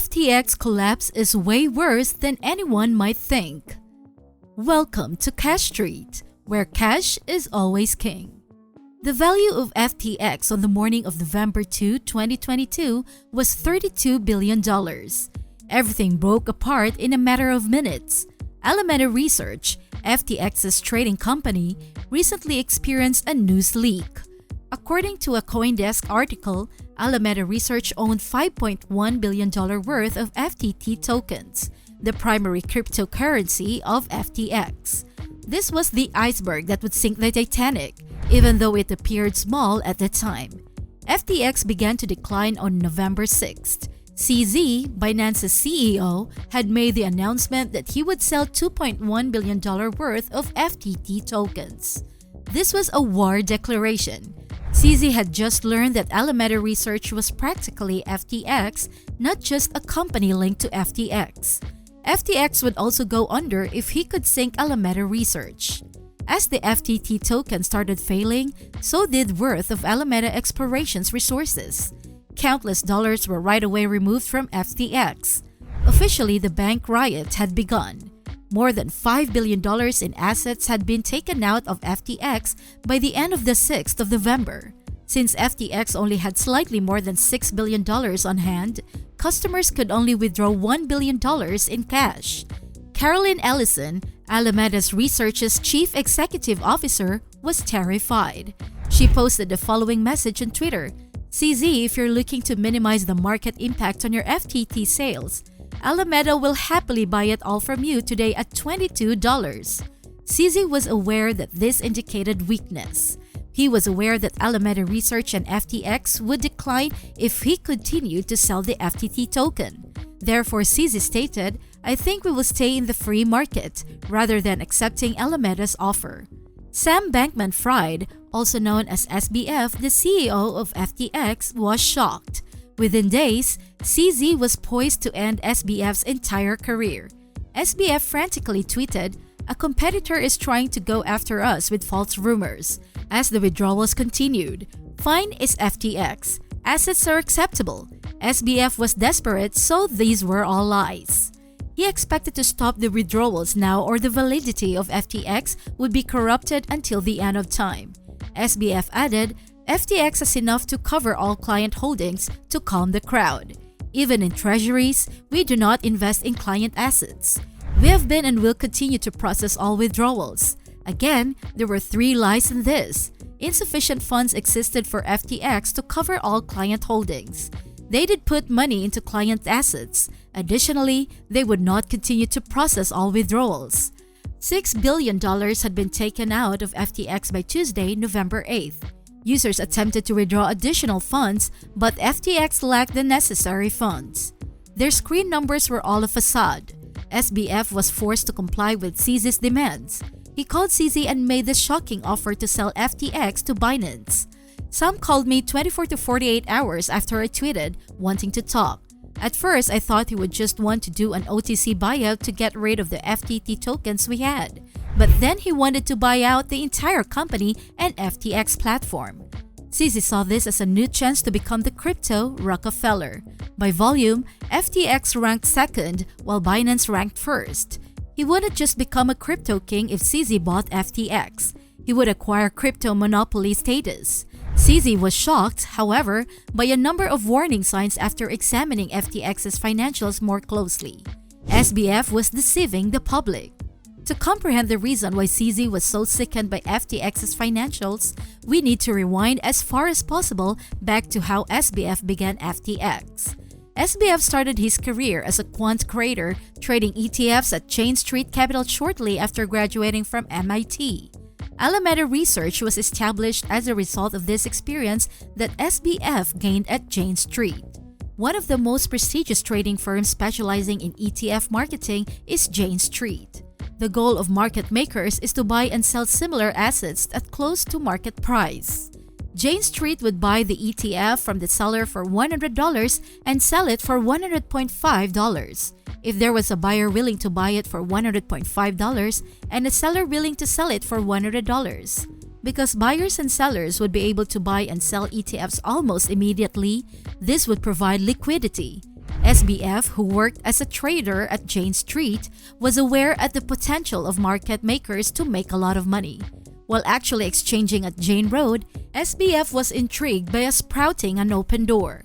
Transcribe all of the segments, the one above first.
FTX collapse is way worse than anyone might think. Welcome to Cash Street, where cash is always king. The value of FTX on the morning of November 2, 2022 was $32 billion. Everything broke apart in a matter of minutes. Alameda Research, FTX's trading company, recently experienced a news leak. According to a CoinDesk article, Alameda Research owned $5.1 billion worth of FTT tokens, the primary cryptocurrency of FTX. This was the iceberg that would sink the Titanic, even though it appeared small at the time. FTX began to decline on November 6th. CZ, Binance's CEO, had made the announcement that he would sell $2.1 billion worth of FTT tokens. This was a war declaration. CZ had just learned that Alameda Research was practically FTX, not just a company linked to FTX. FTX would also go under if he could sink Alameda Research. As the FTT token started failing, so did worth of Alameda Exploration's resources. Countless dollars were right away removed from FTX. Officially, the bank riot had begun. More than $5 billion in assets had been taken out of FTX by the end of the 6th of November. Since FTX only had slightly more than $6 billion on hand, customers could only withdraw $1 billion in cash. Carolyn Ellison, Alameda's Research's chief executive officer, was terrified. She posted the following message on Twitter: CZ, if you're looking to minimize the market impact on your FTT sales, Alameda will happily buy it all from you today at $22. CZ was aware that this indicated weakness. He was aware that Alameda Research and FTX would decline if he continued to sell the FTT token. Therefore, CZ stated, I think we will stay in the free market rather than accepting Alameda's offer. Sam Bankman-Fried, also known as SBF, the CEO of FTX, was shocked. Within days, CZ was poised to end SBF's entire career. SBF frantically tweeted, a competitor is trying to go after us with false rumors. As the withdrawals continued, fine is FTX. Assets are acceptable. SBF was desperate, so these were all lies. He expected to stop the withdrawals now or the validity of FTX would be corrupted until the end of time. SBF added, FTX has enough to cover all client holdings to calm the crowd. Even in treasuries, we do not invest in client assets. We have been and will continue to process all withdrawals. Again, there were 3 lies in this. Insufficient funds existed for FTX to cover all client holdings. They did put money into client assets. Additionally, they would not continue to process all withdrawals. $6 billion had been taken out of FTX by Tuesday, November 8th. Users attempted to withdraw additional funds, but FTX lacked the necessary funds. Their screen numbers were all a facade. SBF was forced to comply with CZ's demands. He called CZ and made the shocking offer to sell FTX to Binance. Some called me 24 to 48 hours after I tweeted, wanting to talk. At first, I thought he would just want to do an OTC buyout to get rid of the FTT tokens we had. But then he wanted to buy out the entire company and FTX platform. CZ saw this as a new chance to become the crypto Rockefeller. By volume, FTX ranked second while Binance ranked first. He wouldn't just become a crypto king if CZ bought FTX. He would acquire crypto monopoly status. CZ was shocked, however, by a number of warning signs after examining FTX's financials more closely. SBF was deceiving the public. To comprehend the reason why CZ was so sickened by FTX's financials, we need to rewind as far as possible back to how SBF began FTX. SBF started his career as a quant trader, trading ETFs at Jane Street Capital shortly after graduating from MIT. Alameda Research was established as a result of this experience that SBF gained at Jane Street. One of the most prestigious trading firms specializing in ETF marketing is Jane Street. The goal of market makers is to buy and sell similar assets at close to market price. Jane Street would buy the ETF from the seller for $100 and sell it for $100.5. If there was a buyer willing to buy it for $100.5 and a seller willing to sell it for $100. Because buyers and sellers would be able to buy and sell ETFs almost immediately, this would provide liquidity. SBF, who worked as a trader at Jane Street, was aware at the potential of market makers to make a lot of money. While actually exchanging at Jane Road, SBF was intrigued by a sprouting an open door.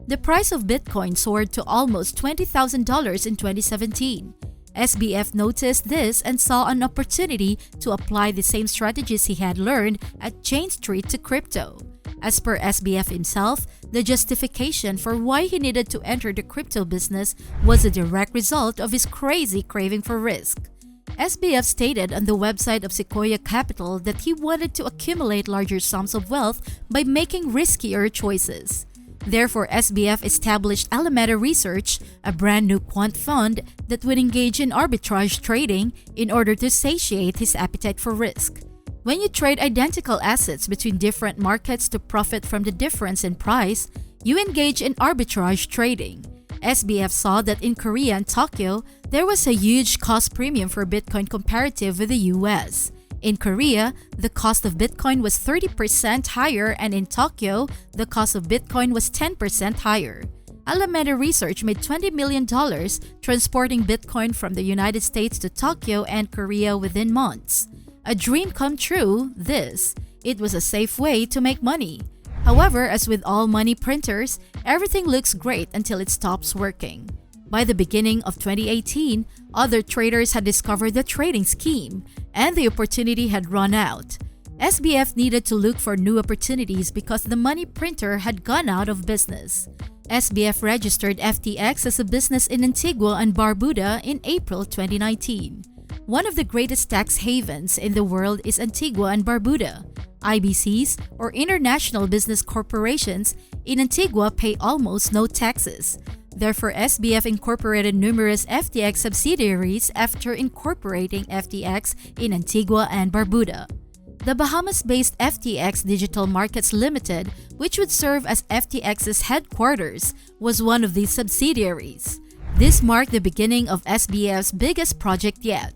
The price of Bitcoin soared to almost $20,000 in 2017. SBF noticed this and saw an opportunity to apply the same strategies he had learned at Jane Street to crypto. As per SBF himself, the justification for why he needed to enter the crypto business was a direct result of his crazy craving for risk. SBF stated on the website of Sequoia Capital that he wanted to accumulate larger sums of wealth by making riskier choices. Therefore, SBF established Alameda Research, a brand new quant fund that would engage in arbitrage trading in order to satiate his appetite for risk. When you trade identical assets between different markets to profit from the difference in price, you engage in arbitrage trading. SBF saw that in Korea and Tokyo, there was a huge cost premium for Bitcoin comparative with the US. In Korea, the cost of Bitcoin was 30% higher, and in Tokyo, the cost of Bitcoin was 10% higher. Alameda Research made $20 million transporting Bitcoin from the United States to Tokyo and Korea within months. A dream come true, this. It was a safe way to make money. However, as with all money printers, everything looks great until it stops working. By the beginning of 2018, other traders had discovered the trading scheme, and the opportunity had run out. SBF needed to look for new opportunities because the money printer had gone out of business. SBF registered FTX as a business in Antigua and Barbuda in April 2019. One of the greatest tax havens in the world is Antigua and Barbuda. IBCs, or International Business Corporations, in Antigua pay almost no taxes. Therefore, SBF incorporated numerous FTX subsidiaries after incorporating FTX in Antigua and Barbuda. The Bahamas-based FTX Digital Markets Limited, which would serve as FTX's headquarters, was one of these subsidiaries. This marked the beginning of SBF's biggest project yet.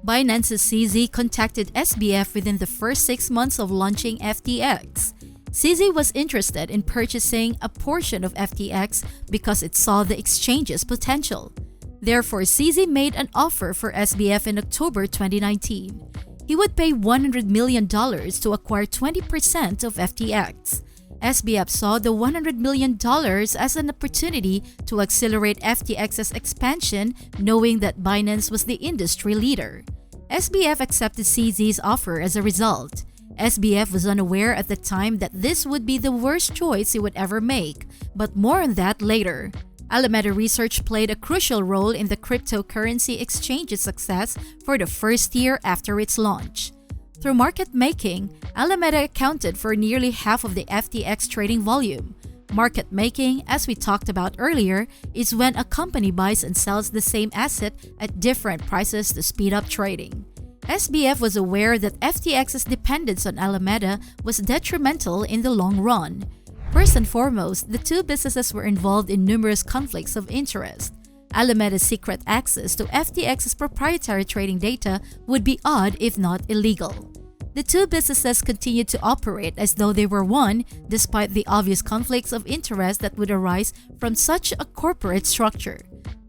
Binance's CZ contacted SBF within the first 6 months of launching FTX. CZ was interested in purchasing a portion of FTX because it saw the exchange's potential. Therefore, CZ made an offer for SBF in October 2019. He would pay $100 million to acquire 20% of FTX. SBF saw the $100 million as an opportunity to accelerate FTX's expansion, knowing that Binance was the industry leader. SBF accepted CZ's offer as a result. SBF was unaware at the time that this would be the worst choice he would ever make, but more on that later. Alameda Research played a crucial role in the cryptocurrency exchange's success for the first year after its launch. Through market making, Alameda accounted for nearly half of the FTX trading volume. Market making, as we talked about earlier, is when a company buys and sells the same asset at different prices to speed up trading. SBF was aware that FTX's dependence on Alameda was detrimental in the long run. First and foremost, the two businesses were involved in numerous conflicts of interest. Alameda's secret access to FTX's proprietary trading data would be odd if not illegal. The two businesses continued to operate as though they were one, despite the obvious conflicts of interest that would arise from such a corporate structure.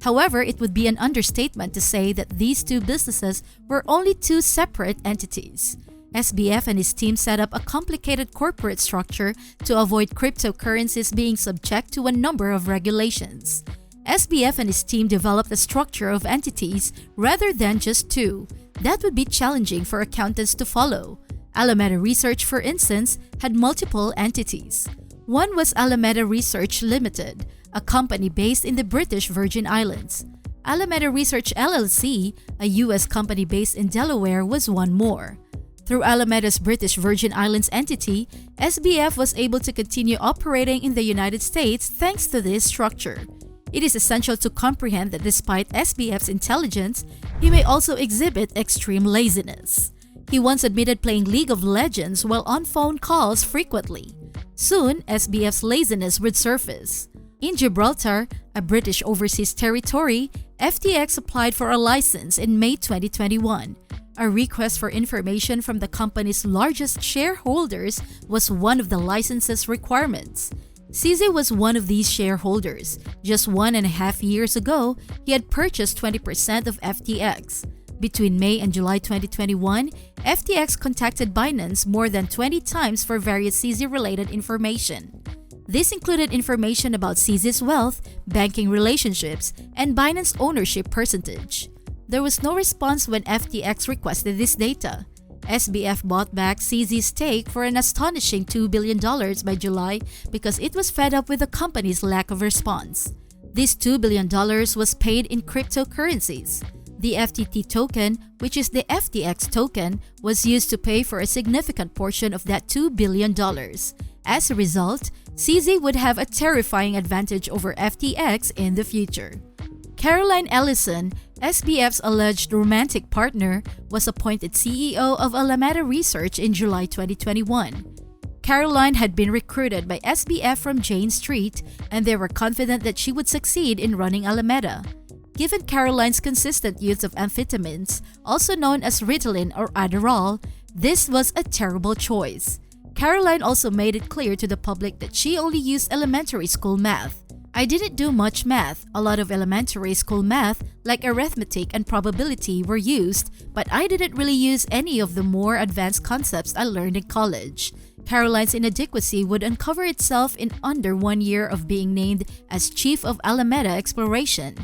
However, it would be an understatement to say that these two businesses were only two separate entities. SBF and his team set up a complicated corporate structure to avoid cryptocurrencies being subject to a number of regulations. SBF and his team developed a structure of entities rather than just two. That would be challenging for accountants to follow. Alameda Research, for instance, had multiple entities. One was Alameda Research Limited, a company based in the British Virgin Islands. Alameda Research LLC, a U.S. company based in Delaware, was one more. Through Alameda's British Virgin Islands entity, SBF was able to continue operating in the United States thanks to this structure. It is essential to comprehend that despite SBF's intelligence, he may also exhibit extreme laziness. He once admitted playing League of Legends while on phone calls frequently. Soon, SBF's laziness would surface. In Gibraltar, a British overseas territory, FTX applied for a license in May 2021. A request for information from the company's largest shareholders was one of the license's requirements. CZ was one of these shareholders. Just 1.5 years ago, he had purchased 20% of FTX. Between May and July 2021, FTX contacted Binance more than 20 times for various CZ-related information. This included information about CZ's wealth, banking relationships, and Binance ownership percentage. There was no response when FTX requested this data. SBF bought back CZ's stake for an astonishing $2 billion by July because it was fed up with the company's lack of response. This $2 billion was paid in cryptocurrencies. The FTT token, which is the FTX token, was used to pay for a significant portion of that $2 billion. As a result, CZ would have a terrifying advantage over FTX in the future. Caroline Ellison, SBF's alleged romantic partner, was appointed CEO of Alameda Research in July 2021. Caroline had been recruited by SBF from Jane Street, and they were confident that she would succeed in running Alameda. Given Caroline's consistent use of amphetamines, also known as Ritalin or Adderall, this was a terrible choice. Caroline also made it clear to the public that she only used elementary school math. "I didn't do much math. A lot of elementary school math, like arithmetic and probability, were used, but I didn't really use any of the more advanced concepts I learned in college." Caroline's inadequacy would uncover itself in under 1 year of being named as chief of Alameda Exploration.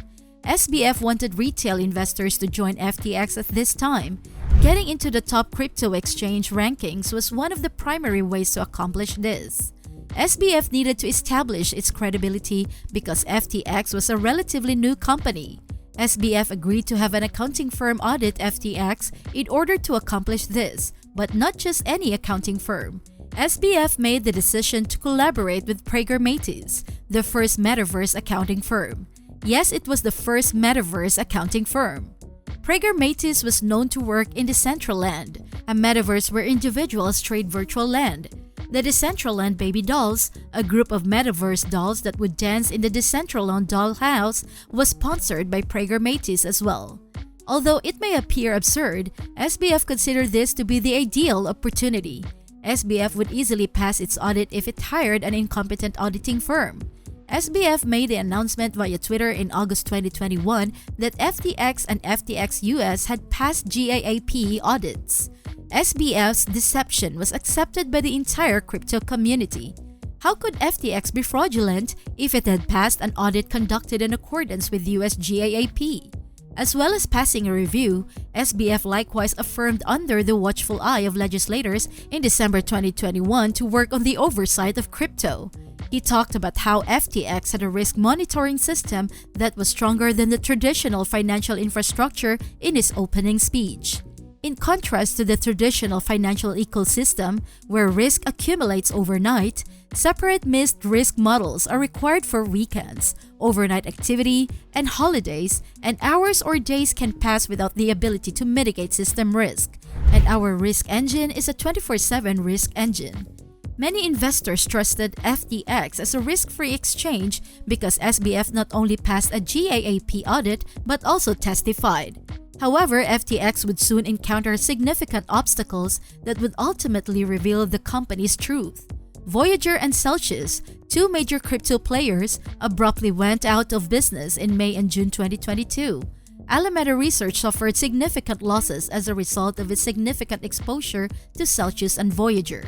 SBF wanted retail investors to join FTX at this time. Getting into the top crypto exchange rankings was one of the primary ways to accomplish this. SBF needed to establish its credibility because FTX was a relatively new company. SBF agreed to have an accounting firm audit FTX in order to accomplish this, but not just any accounting firm. SBF made the decision to collaborate with Prager Metis, the first metaverse accounting firm. Yes, it was the first metaverse accounting firm. Prager Metis was known to work in Decentraland, a metaverse where individuals trade virtual land. The Decentraland Baby Dolls, a group of metaverse dolls that would dance in the Decentraland dollhouse, was sponsored by Prager Metis as well. Although it may appear absurd, SBF considered this to be the ideal opportunity. SBF would easily pass its audit if it hired an incompetent auditing firm. SBF made the announcement via Twitter in August 2021 that FTX and FTX US had passed GAAP audits. SBF's deception was accepted by the entire crypto community. How could FTX be fraudulent if it had passed an audit conducted in accordance with US GAAP? As well as passing a review, SBF likewise affirmed under the watchful eye of legislators in December 2021 to work on the oversight of crypto. He talked about how FTX had a risk monitoring system that was stronger than the traditional financial infrastructure in his opening speech. In contrast to the traditional financial ecosystem, where risk accumulates overnight, separate missed risk models are required for weekends, overnight activity, and holidays, and hours or days can pass without the ability to mitigate system risk. And our risk engine is a 24/7 risk engine. Many investors trusted FTX as a risk-free exchange because SBF not only passed a GAAP audit but also testified. However, FTX would soon encounter significant obstacles that would ultimately reveal the company's truth. Voyager and Celsius, two major crypto players, abruptly went out of business in May and June 2022. Alameda Research suffered significant losses as a result of its significant exposure to Celsius and Voyager.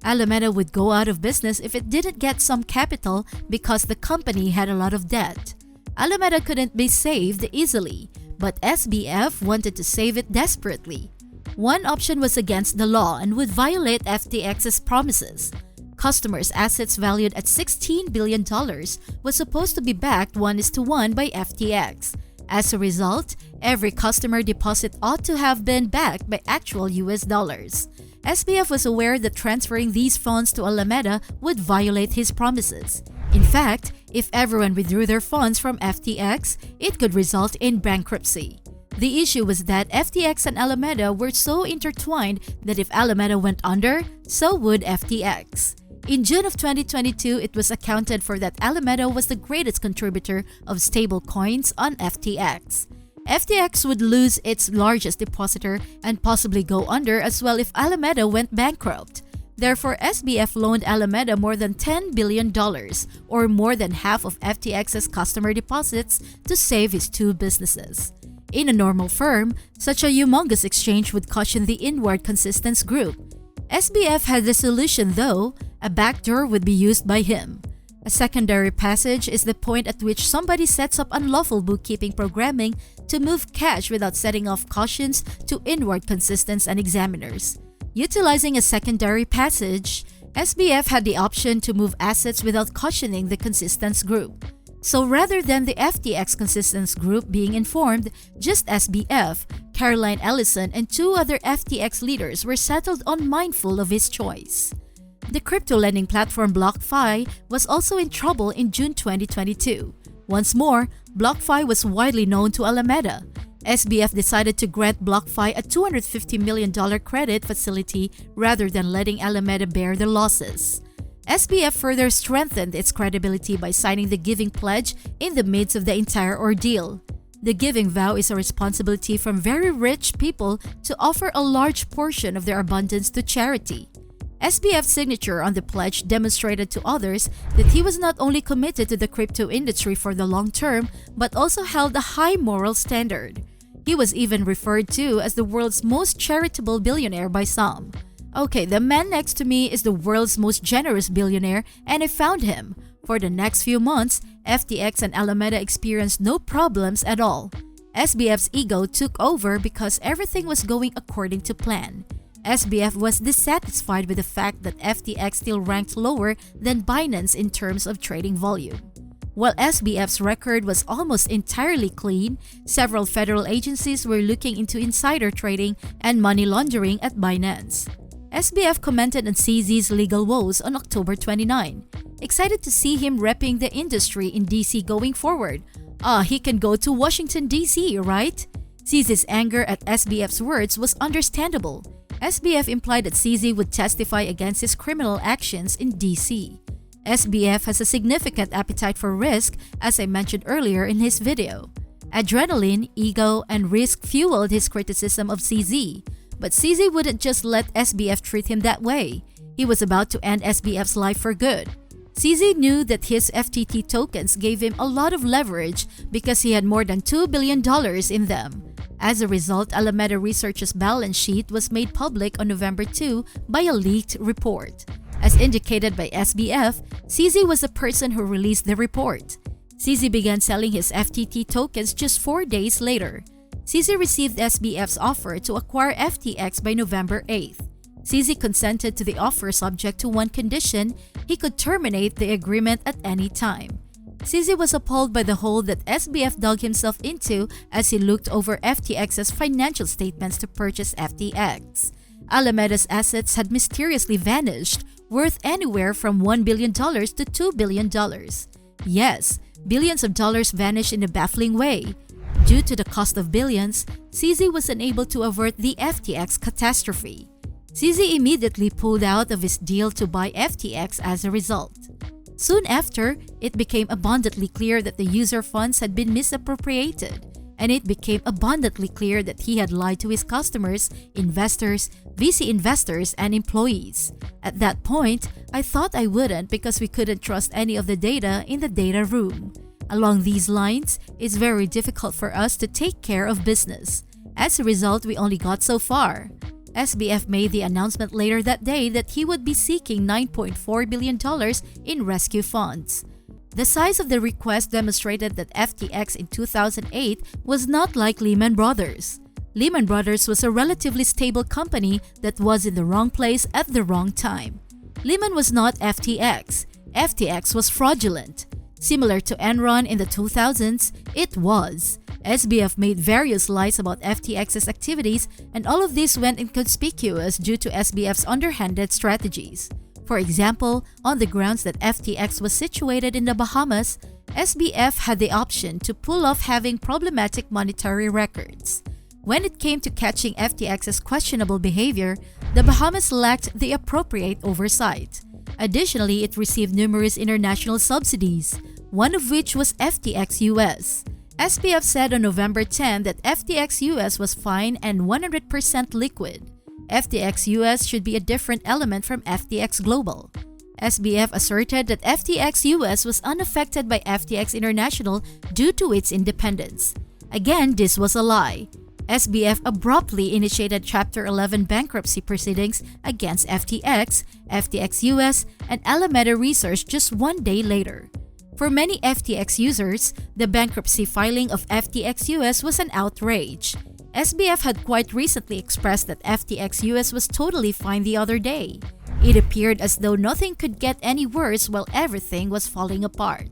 Alameda would go out of business if it didn't get some capital because the company had a lot of debt. Alameda couldn't be saved easily, but SBF wanted to save it desperately. One option was against the law and would violate FTX's promises. Customers' assets valued at $16 billion was supposed to be backed 1:1 by FTX. As a result, every customer deposit ought to have been backed by actual US dollars. SBF was aware that transferring these funds to Alameda would violate his promises. In fact, if everyone withdrew their funds from FTX, it could result in bankruptcy. The issue was that FTX and Alameda were so intertwined that if Alameda went under, so would FTX. In June of 2022, it was accounted for that Alameda was the greatest contributor of stablecoins on FTX. FTX would lose its largest depositor and possibly go under as well if Alameda went bankrupt. Therefore, SBF loaned Alameda more than $10 billion, or more than half of FTX's customer deposits, to save his two businesses. In a normal firm, such a humongous exchange would caution the inward consistence group. SBF had the solution though. A backdoor would be used by him. A secondary passage is the point at which somebody sets up unlawful bookkeeping programming to move cash without setting off cautions to inward consistence and examiners. Utilizing a secondary passage, SBF had the option to move assets without cautioning the consistence group. So rather than the FTX consistence group being informed, just SBF, Caroline Ellison, and two other FTX leaders were settled unmindful of his choice. The crypto lending platform BlockFi was also in trouble in June 2022. Once more, BlockFi was widely known to Alameda. SBF decided to grant BlockFi a $250 million credit facility rather than letting Alameda bear the losses. SBF further strengthened its credibility by signing the Giving Pledge in the midst of the entire ordeal. The Giving Vow is a responsibility from very rich people to offer a large portion of their abundance to charity. SBF's signature on the pledge demonstrated to others that he was not only committed to the crypto industry for the long term, but also held a high moral standard. He was even referred to as the world's most charitable billionaire by some. Okay, the man next to me is the world's most generous billionaire, and I found him. For the next few months, FTX and Alameda experienced no problems at all. SBF's ego took over because everything was going according to plan. SBF was dissatisfied with the fact that FTX still ranked lower than Binance in terms of trading volume. While SBF's record was almost entirely clean, several federal agencies were looking into insider trading and money laundering at Binance. SBF commented on CZ's legal woes on October 29. Excited to see him repping the industry in DC going forward. He can go to Washington, DC, right? CZ's anger at SBF's words was understandable. SBF implied that CZ would testify against his criminal actions in DC. SBF has a significant appetite for risk, as I mentioned earlier in his video. Adrenaline, ego, and risk fueled his criticism of CZ. But CZ wouldn't just let SBF treat him that way. He was about to end SBF's life for good. CZ knew that his FTT tokens gave him a lot of leverage because he had more than $2 billion in them. As a result, Alameda Research's balance sheet was made public on November 2 by a leaked report. As indicated by SBF, CZ was the person who released the report. CZ began selling his FTT tokens just 4 days later. CZ received SBF's offer to acquire FTX by November 8th. CZ consented to the offer subject to one condition: he could terminate the agreement at any time. CZ was appalled by the hole that SBF dug himself into as he looked over FTX's financial statements to purchase FTX. Alameda's assets had mysteriously vanished, worth anywhere from $1 billion to $2 billion. Yes, billions of dollars vanished in a baffling way. Due to the cost of billions, CZ was unable to avert the FTX catastrophe. CZ immediately pulled out of his deal to buy FTX as a result. Soon after, it became abundantly clear that the user funds had been misappropriated, and it became abundantly clear that he had lied to his customers, investors, VC investors, and employees. At that point, I thought I wouldn't because we couldn't trust any of the data in the data room. Along these lines, it's very difficult for us to take care of business. As a result, we only got so far. SBF made the announcement later that day that he would be seeking $9.4 billion in rescue funds. The size of the request demonstrated that FTX in 2008 was not like Lehman Brothers. Lehman Brothers was a relatively stable company that was in the wrong place at the wrong time. Lehman was not FTX. FTX was fraudulent. Similar to Enron in the 2000s, it was. SBF made various lies about FTX's activities, and all of this went inconspicuous due to SBF's underhanded strategies. For example, on the grounds that FTX was situated in the Bahamas, SBF had the option to pull off having problematic monetary records. When it came to catching FTX's questionable behavior, the Bahamas lacked the appropriate oversight. Additionally, it received numerous international subsidies, one of which was FTX US. SBF said on November 10 that FTX US was fine and 100% liquid. FTX US should be a different element from FTX Global. SBF asserted that FTX US was unaffected by FTX International due to its independence. Again, this was a lie. SBF abruptly initiated Chapter 11 bankruptcy proceedings against FTX, FTX US, and Alameda Research just one day later. For many FTX users, the bankruptcy filing of FTX US was an outrage. SBF had quite recently expressed that FTX US was totally fine the other day. It appeared as though nothing could get any worse while everything was falling apart.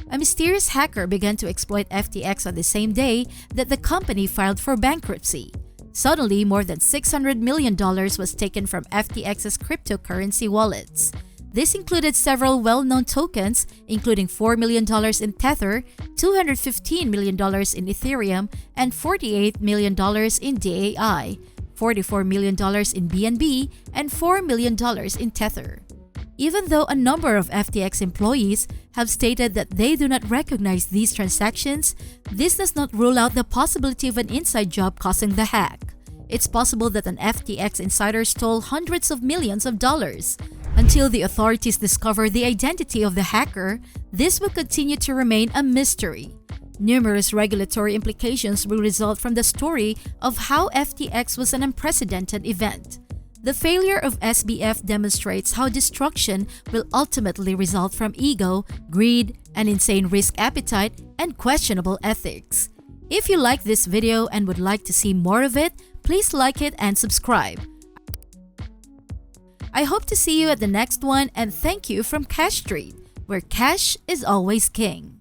A mysterious hacker began to exploit FTX on the same day that the company filed for bankruptcy. Suddenly, more than $600 million was taken from FTX's cryptocurrency wallets. This included several well-known tokens, including $4 million in Tether, $215 million in Ethereum, and $48 million in DAI, $44 million in BNB, and $4 million in Tether. Even though a number of FTX employees have stated that they do not recognize these transactions, this does not rule out the possibility of an inside job causing the hack. It's possible that an FTX insider stole hundreds of millions of dollars. Until the authorities discover the identity of the hacker, this will continue to remain a mystery. Numerous regulatory implications will result from the story of how FTX was an unprecedented event. The failure of SBF demonstrates how destruction will ultimately result from ego, greed, an insane risk appetite, and questionable ethics. If you like this video and would like to see more of it, please like it and subscribe. I hope to see you at the next one, and thank you from Cash Street, where cash is always king.